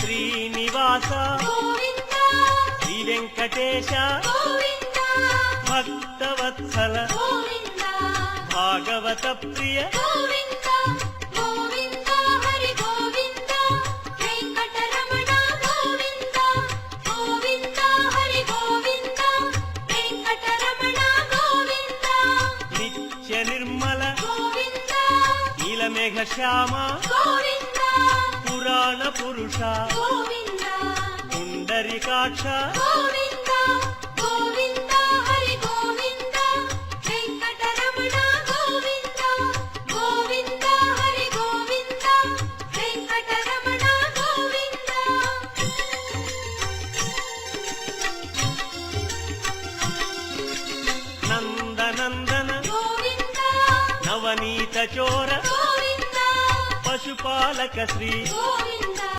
శ్రీనివాస శ్రీ వెంకటేశ భక్తవత్సల భాగవత ప్రియ నిత్య నిర్మల నీలమేఘ శ్యామ పురాణ పురుష పుండరీకాక్ష నందనందన నవనీత చోర పశుపాలక శ్రీ